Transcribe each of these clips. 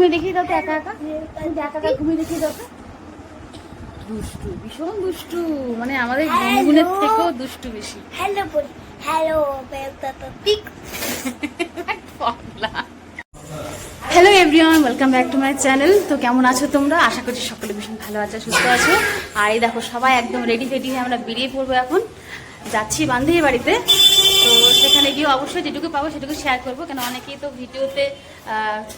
ঘুমিয়ে দেখিয়ে দাও তো একা একা, একা একা ঘুমিয়ে দেখিয়ে দাও তো। দুষ্টু, ভীষণ দুষ্টু, মানে আমাদের গুনগুনের থেকেও দুষ্টু বেশি। Hello hello hello everyone, welcome back to my channel. তো কেমন আছো তোমরা? আশা করছি সকলে ভীষণ ভালো আছো, সুস্থ আছো। আর এই দেখো সবাই একদম রেডি ফেডি হয়ে আমরা বেরিয়ে পড়বো। এখন যাচ্ছি বান্ধবী বাড়িতে। তো সেখানে গিয়ে অবশ্যই যেটুকু পাবো সেটুকু শেয়ার করবো, কেন অনেকেই তো ভিডিওতে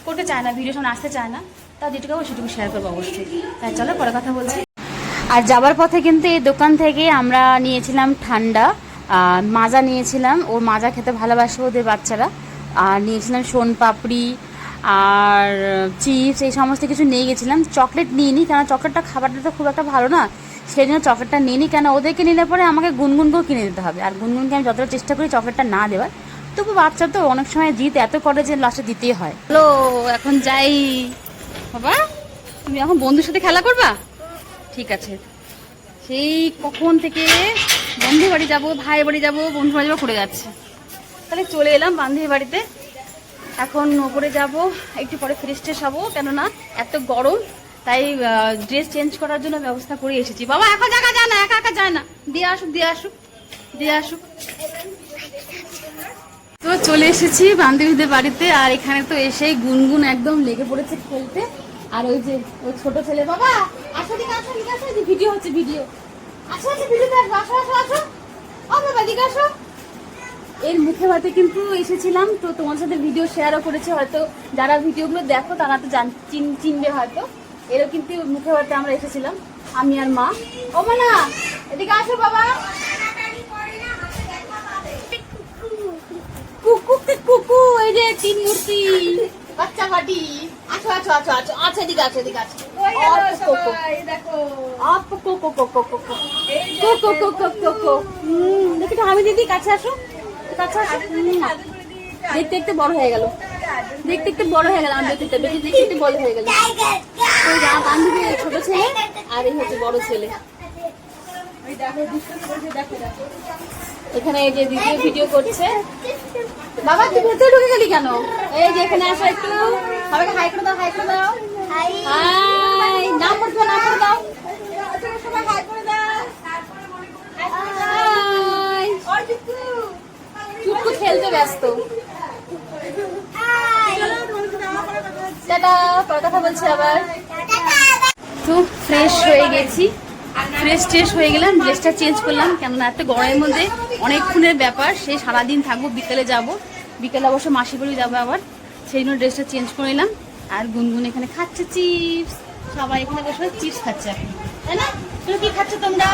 করতে চায় না, ভিডিও সামনে আসতে চায় না। তা যেটুকু পাবো সেটুকু শেয়ার করবো অবশ্যই। তাই চলো পরে কথা বলছি। আর যাবার পথে কিন্তু এই দোকান থেকে আমরা নিয়েছিলাম ঠান্ডা, মাজা নিয়েছিলাম। ওর মাজা খেতে ভালোবাসে ওদের বাচ্চারা। আর নিয়েছিলাম সোনপাপড়ি আর চিপস, এই সমস্ত কিছু নিয়ে গেছিলাম। চকলেট নিয়ে নিই, কেন চকলেটটা খাবারটা তো খুব একটা ভালো না, সেই জন্য চকলেটটা নিয়ে নিই। কেন ওদেরকে নিলে পরে আমাকে গুনগুনকেও কিনে দিতে হবে, আর গুনগুনকে আমি যতটা চেষ্টা করি চকলেটটা না দেওয়ার, তবু বাচ্চা তো অনেক সময় জিদ এত করে যে লাস্টে দিতেই হয়। হ্যালো, এখন যাই। বাবা তুমি এখন বন্ধুর সাথে খেলা করবা? ঠিক আছে। সেই কখন থেকে বন্ধু বাড়ি যাবো, ভাই বাড়ি যাবো, বন্ধু বাড়ি যাবো করে যাচ্ছে। তাহলে চলে এলাম বান্ধবী বাড়িতে। এখন ওপরে যাব, একটু পরে ফ্রেশ ট্রেশ হবো, কেননা এত গরম, তাই ড্রেস চেঞ্জ করার জন্য ব্যবস্থা করে এসেছি। বাবা একা জায়গা যায় না, একা একা যায় না, দিয়ে আসুক দিয়ে আসুক দিয়ে আসুক। তো চলে এসেছি বান্ধবীদের বাড়িতে। আর এখানে তো এসেই গুনগুন একদম লেগে পড়েছে খেলতে। আর ওই যে ওই ছোট ছেলে, বাবা আসো দিকে আসো, দিকে আসো, ভিডিও হচ্ছে, ভিডিও আসো আসো, ভিডিওতে আসো, আসো আসো আসো, ও বাবা দিকে আসো। এর মুখে হয়তো কিন্তু এসেছিলাম, তো তোমার সাথে ভিডিও শেয়ারও করেছে, হয়তো যারা ভিডিওগুলো দেখো তারা তো চিনবে হয়তো। এরও কিন্তু মুখে হয়তো আমরা এসেছিলাম, আমি আর মা। ও মা না, এদিকে আসো বাবা। কুকু কুকু, এই যে তিন মূর্তি বাচ্চা পাটি, আসো আসো আসো আসো, আচ্ছা এদিকে আসো, এদিকে আসো। দেখো আমি দিদি কাছে আসো, দেখতে দেখতে বড় হয়ে গেল, দেখতে দেখতে বড় হয়ে গেল, আমার দেখতে দেখতে দেখতে বড় হয়ে গেল। বান্ধবী ছোট ছেলে আর এই হচ্ছে বড় ছেলে। এখানে এই যে দিদি ভিডিও করছে। বাবা তুই ভেতরে ঢুকে গেলি কেন? এই যে এখানে আসো, একটু সবাইকে হাই করে দাও, হাই করে দাও, হাই। নাম পড়তে নাম করে দাও, সবাই হাই করে দাও। চুপটু খেলতে ব্যস্ত। টাটা, পরে কথা বলছি আবার। তো ফ্রেশ হয়ে গেছি, ফ্রেশ ট্রেশ হয়ে গেলাম, ড্রেসটা চেঞ্জ করলাম, কেননা এত গরমের মধ্যে অনেকক্ষণের ব্যাপার, সেই সারাদিন থাকবো, বিকেলে যাব, বিকেলে অবশ্য মাসি বাড়ি যাবো আবার, সেই জন্য ড্রেসটা চেঞ্জ করে নিলাম। আর গুনগুন এখানে খাচ্ছে চিপস, সবাই এখানে বসে চিপস খাচ্ছে এখন, তাই না? তুমি কি খাচ্ছ তোমরা?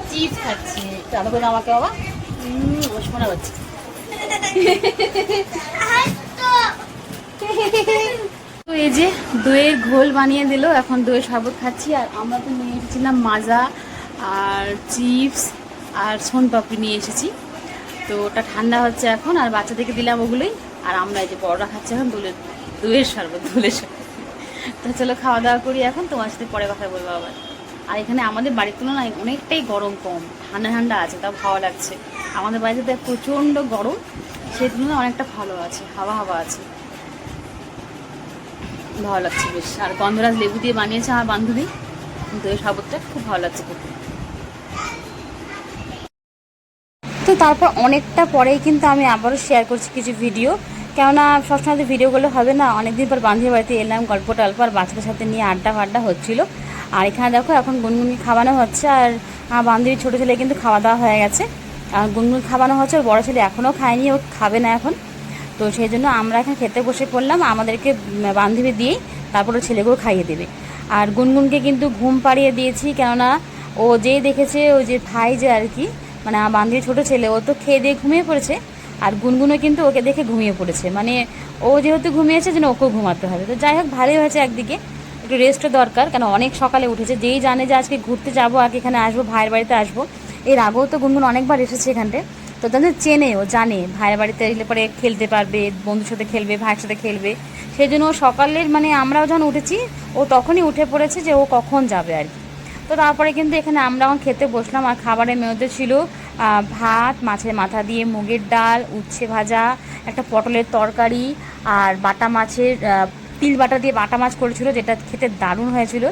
চিপস খাচ্ছে। চালু করে আমাকে বাবা শোনা যাচ্ছে। তো এই যে দইয়ের ঘোল বানিয়ে দিল, এখন দইয়ের শরবত খাচ্ছি। আর আমরা তো নিয়ে এসেছিলাম মাজা আর চিপস আর সোনপাপড়ি নিয়ে এসেছি, তো ওটা ঠান্ডা হচ্ছে এখন, আর বাচ্চাদেরকে দিলাম ওগুলোই। আর আমরা এই যে বড়রা খাচ্ছি এখন দইয়ের শরবত, দোলের শরবত। তো চলো খাওয়া দাওয়া করি এখন, তোমার সাথে পরে কথা বলবো আবার। আর এখানে আমাদের বাড়ির তুলনায় অনেকটাই গরম কম, ঠান্ডা ঠান্ডা আছে, তাও ভালো লাগছে। আমাদের বাড়িতে তো প্রচণ্ড গরম, সেই তুলনায় অনেকটা ভালো আছে, হাওয়া হাওয়া আছে, ভালো লাগছে বেশ। আর গন্ধরাজ লেবু দিয়ে বানিয়েছে আমার বান্ধবী, দইয়ের শরবতটা খুব ভালো লাগছে খেতে। তো তারপর অনেকটা পরেই কিন্তু আমি আবারও শেয়ার করছি কিছু ভিডিও, কেননা সবসময় তো ভিডিওগুলো হবে না। অনেকদিন পর বান্ধবী বাড়িতে এলাম, গল্প টল্প আর বাচ্চাদের সাথে নিয়ে আড্ডা ফাড্ডা হচ্ছিল। আর এখানে দেখো এখন গুনগুনকে খাওয়ানো হচ্ছে, আর আমার বান্ধবীর ছোটো ছেলে কিন্তু খাওয়া দাওয়া হয়ে গেছে, আর গুনগুন খাওয়ানো হচ্ছে। ওর বড়ো ছেলে এখনও খায়নি, ও খাবে না এখন। তো সেই জন্য আমরা এখন খেতে বসে পড়লাম, আমাদেরকে বান্ধবী দিয়েই তারপর ওর ছেলেকেও খাইয়ে দেবে। আর গুনগুনকে কিন্তু ঘুম পাড়িয়ে দিয়েছি, কেননা ও যেই দেখেছে ওই যে ভাই যে আর কি, মানে আমার বান্ধবীর ছোটো ছেলে, ও তো খেয়ে দিয়ে ঘুমিয়ে পড়েছে। আর গুনগুনও কিন্তু ওকে দেখে ঘুমিয়ে পড়েছে, মানে ও যেহেতু ঘুমিয়েছে যেন ওকেও ঘুমাতে হবে। তো যাই হোক ভালোই হয়েছে, একদিকে একটু রেস্টও দরকার, কেন অনেক সকালে উঠেছে। যেই জানে যে আজকে ঘুরতে যাবো আর কি, এখানে আসবো, ভাইয়ের বাড়িতে আসবো। এর আগেও তো গুনগুন অনেকবার এসেছে এখানটায়, তো তাদের চেনে, ও জানে ভাইয়ের বাড়িতে এলে পরে খেলতে পারবে, বন্ধুর সাথে খেলবে, ভাইয়ের সাথে খেলবে। সেই জন্য ও সকালের মানে আমরাও যখন উঠেছি ও তখনই উঠে পড়েছে যে ও কখন যাবে আর কি। তো তারপরে কিন্তু এখানে আমরা এখন খেতে বসলাম। আর খাবারের মেনুতে ছিল ভাত, মাছের মাথা দিয়ে মুগের ডাল, উচ্ছে ভাজা, একটা পটলের তরকারি, আর বাটা মাছের তিল বাটা দিয়ে বাটা মাছ করেছিল, যেটা খেতে দারুণ হয়েছিল।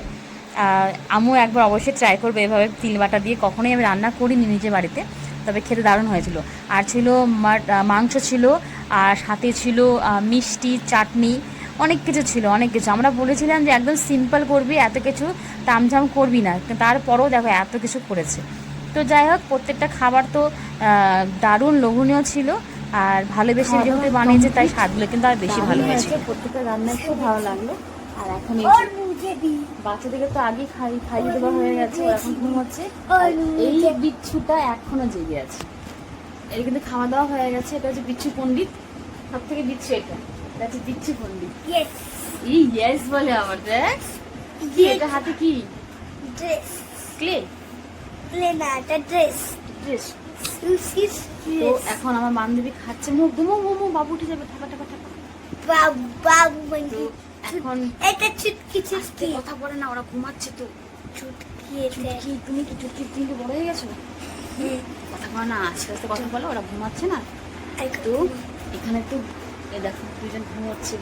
আমিও একবার অবশ্যই ট্রাই করবো এভাবে তিল বাটা দিয়ে। কখনোই আমি রান্না করিনি নিজে বাড়িতে, তবে খেতে দারুণ হয়েছিল। আর ছিল মাংস ছিল, আর সাথে ছিল মিষ্টি, চাটনি, অনেক কিছু ছিল, অনেক কিছু। আমরা বলেছিলাম যে একদম সিম্পল করবি, এত কিছু তামঝাম করবি না, তারপরেও দেখো এত কিছু করেছে। তো যাই হোক, প্রত্যেকটা খাবার তো দারুণ লোভনীয় ছিল, আর ভালোবেসে যেহেতু বানিয়েছে তাই স্বাদগুলো কিন্তু আর বেশি ভালো হয়েছে। প্রত্যেকটা রান্নায় খুব ভালো লাগলো। আর এখন বাচ্চাদেরকে তো আগেই খাইয়ে দেওয়া হয়ে গেছে, ও এখন ঘুমোচ্ছে। এই বিচ্ছুটা এখনো জেগে আছে। এর কিন্তু খাওয়া দাওয়া হয়ে গেছে। এটা হচ্ছে বিচ্ছু পণ্ডিত, সব থেকে বিচ্ছু এটা হচ্ছে বিচ্ছু পণ্ডিত। ইয়েস বলে আবার, দেখ কি এটা হাতে কি ক্লে না, এটা ড্রেস। ড্রেস। তো এখন আমার বান্ধবী খাচ্ছে, মোমো বাবু উঠে যাবে, ঠাপা ঠাপা ঠাপা। বাবু এখন এটা চুটকি কথা বলে না, ওরা ঘুমাচ্ছে। তো চুটকি তুমি কি চুটকি কিন্তু বড় হয়ে গেছো? কথা বলো না, আস্তে আস্তে কথা বলো, ওরা ঘুমাচ্ছে না। তো এখানে তো দেখো দুজন ঘুমাচ্ছে।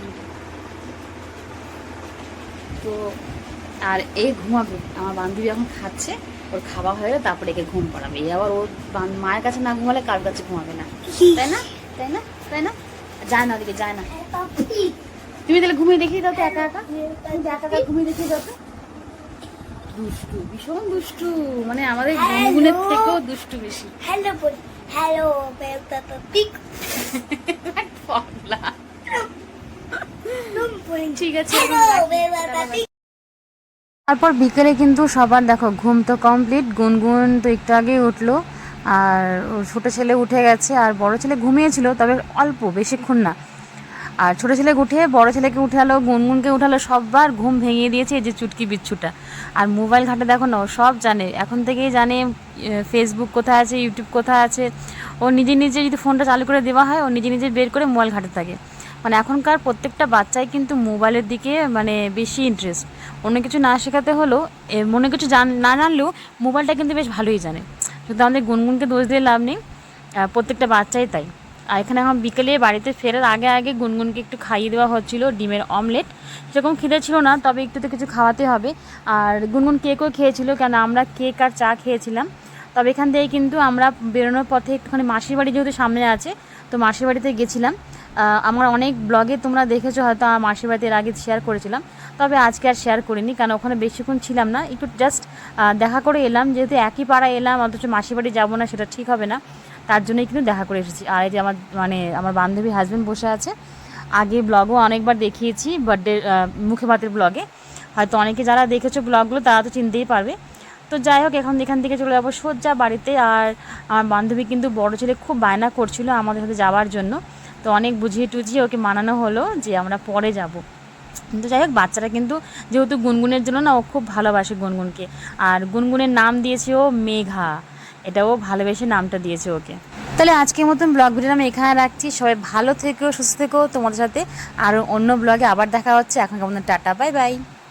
তো আর এই ঘুমাবে, আমার বান্ধবী এখন খাচ্ছে, ওর খাওয়া হয়ে গেলে তারপরে একে ঘুম পাড়াবে। এই আবার ওর মায়ের কাছে না ঘুমালে কার কাছে ঘুমাবে না, তাই না? তাই না? তাই না? যায় না, ওদিকে যায় না। তুমি তাহলে ঘুমিয়ে দেখিয়ে দাও তো, একা একা একা ঘুমিয়ে দেখিয়ে দাও তো। দুষ্টু, ভীষণ দুষ্টু, মানে আমাদের গুনগুনের থেকেও দুষ্টু বেশি। হ্যালো বল, হ্যালো বেটা পিক। ঠিক আছে। হ্যালো। তারপর বিকেলে কিন্তু সবার দেখো ঘুম তো কমপ্লিট। গুনগুন তো একটু আগেই উঠলো, আর ওর ছোটো ছেলে উঠে গেছে, আর বড় ছেলে ঘুমিয়েছিল, তবে অল্প, বেশিক্ষণ না। আর ছোটো ছেলে উঠে বড় ছেলেকে উঠালো, গুনগুনকে উঠালো, সববার ঘুম ভেঙে দিয়েছে এই যে চুটকি বিচ্ছুটা। আর মোবাইল ঘাটে দেখো না, ও সব জানে, এখন থেকেই জানে ফেসবুক কোথায় আছে, ইউটিউব কোথায় আছে। ও নিজে নিজে যদি ফোনটা চালু করে দেওয়া হয়, ও নিজে নিজে বের করে মোবাইল ঘাটে থাকে। মানে এখনকার প্রত্যেকটা বাচ্চাই কিন্তু মোবাইলের দিকে মানে বেশি ইন্টারেস্ট। অন্য কিছু না শেখাতে হলেও, মনে কিছু না জানলেও মোবাইলটা কিন্তু বেশ ভালোই জানে। শুধু আমাদের গুনগুনকে দোষ দিয়ে লাভ নেই, প্রত্যেকটা বাচ্চাই তাই। আর এখানে এখন বিকেলে বাড়িতে ফেরার আগে আগে গুনগুনকে একটু খাইয়ে দেওয়া হচ্ছিলো ডিমের অমলেট। সেরকম খিদে ছিল না, তবে একটু তো কিছু খাওয়াতে হবে। আর গুনগুন কেকও খেয়েছিল, কেন আমরা কেক আর চা খেয়েছিলাম। তবে এখান থেকে কিন্তু আমরা বেরোনোর পথে একটুখানি মাসির বাড়ি যেহেতু সামনে আছে, তো মাসির বাড়িতে গেছিলাম। আমার অনেক ব্লগে তোমরা দেখেছো হয়তো, আমার মাসির বাড়িতে এর আগে শেয়ার করেছিলাম, তবে আজকে আর শেয়ার করিনি, কারণ ওখানে বেশিক্ষণ ছিলাম না, একটু জাস্ট দেখা করে এলাম। যেহেতু একই পাড়ায় এলাম, অথচ মাসির বাড়ি যাবো না, সেটা ঠিক হবে না, তার জন্যই কিন্তু দেখা করে এসেছি। আর এই যে আমার বান্ধবী হাজব্যান্ড বসে আছে। আগে ব্লগও অনেকবার দেখিয়েছি, বার্থডে মুখে ভাতের ব্লগে, হয়তো অনেকে যারা দেখেছো ব্লগগুলো তারা তো চিনতেই পারবে। তো যাই হোক, এখন এখান থেকে চলে যাবো সোজা বাড়িতে। আর আমার বান্ধবী কিন্তু বড় ছেলে খুব বায়না করছিল আমাদের সাথে যাওয়ার জন্য, তো অনেক বুঝিয়ে টুঝিয়ে ওকে মানানো হলো যে আমরা পরে যাব। কিন্তু যাই হোক, বাচ্চারা কিন্তু যেহেতু গুনগুনের জন্য না, ও খুব ভালোবাসে গুনগুনকে। আর গুনগুনের নাম দিয়েছে ও মেঘা, এটাও ভালোবেসে নামটা দিয়েছে ওকে। তাহলে আজকের মতন ব্লগ ভিডিও আমি এখানে রাখছি। সবাই ভালো থেকো, সুস্থ থেকো। তোমাদের সাথে আর অন্য ব্লগে আবার দেখা হচ্ছে। এখন কেমন, টাটা, বাই বাই।